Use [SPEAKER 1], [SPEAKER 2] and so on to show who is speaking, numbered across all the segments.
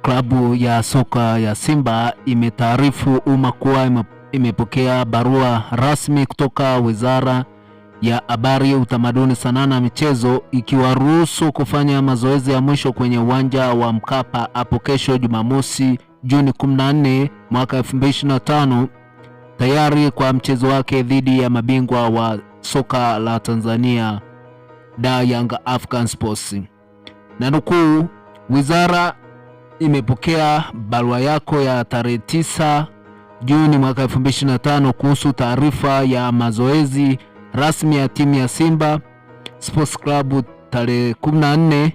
[SPEAKER 1] Klabu ya soka ya Simba imetaarifu umma kuwa imepokea barua rasmi kutoka Wizara ya Habari, Utamaduni, Sanaa na Michezo ikiwaruhusu kufanya mazoezi ya mwisho kwenye uwanja wa Mkapa hapo kesho Jumamosi Juni 14 mwaka 2025 tayari kwa mchezo wake dhidi ya mabingwa wa soka la Tanzania Young African Sports. Na nukuu, wizara imepokea barua yako ya tarehe 9 Juni mwaka 2025 kuhusu taarifa ya mazoezi rasmi ya timu ya Simba Sports Club tarehe 14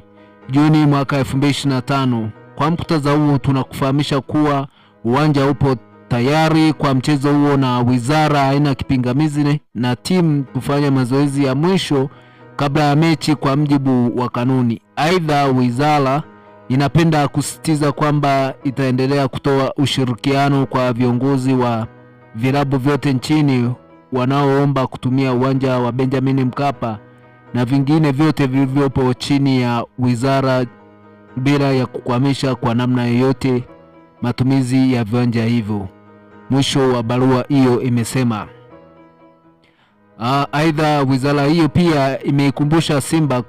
[SPEAKER 1] Juni mwaka 2025. Kwa muktadha huu tunakufahamisha kuwa uwanja upo tayari kwa mchezo huo na wizara haina kipingamizi na timu kufanya mazoezi ya mwisho kabla ya mechi kwa mjibu wa kanuni. Aidha, wizara inapenda kusisitiza kwamba itaendelea kutoa ushirikiano kwa viongozi wa vilabu vyote nchini wanaoomba kutumia uwanja wa Benjamin Mkapa na vingine vyote vilivyopo chini ya wizara bila ya kukwamisha kwa namna yoyote matumizi ya viwanja hivyo. Mwisho wa barua hiyo imesema. Aidha, wizara hiyo pia imeikumbusha Simba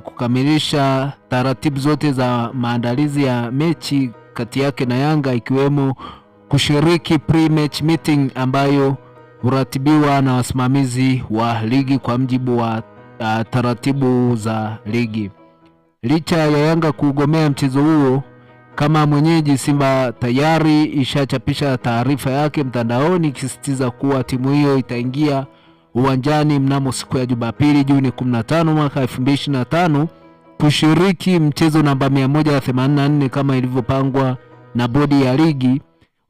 [SPEAKER 1] kukamilisha taratibu zote za maandalizi ya mechi kati yake na Yanga, ikiwemo kushiriki pre-match meeting ambayo huratibiwa na wasimamizi wa ligi kwa mjibu wa taratibu za ligi. Licha ya Yanga kugomea mchezo huo kama mwenyeji, Simba tayari ishachapisha taarifa yake mtandaoni ikisisitiza kuwa timu hiyo itaingia uwanjani mnamo siku ya Jumapili Juni 15 mwaka 2025 kushiriki mchezo namba 184 kama ilivyopangwa na bodi ya ligi,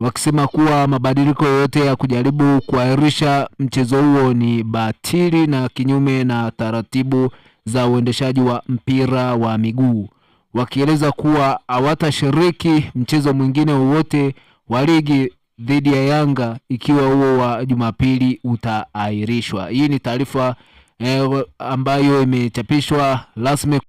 [SPEAKER 1] wakisema kuwa mabadiliko yote ya kujaribu kuahirisha mchezo huo ni batili na kinyume na taratibu za uendeshaji wa mpira wa miguu, wakieleza kuwa hawatashiriki mchezo mwingine wowote wa ligi dhidi ya Yanga ikiwa huo wa Jumapili utaahirishwa. Hii ni taarifa ambayo imechapishwa rasmi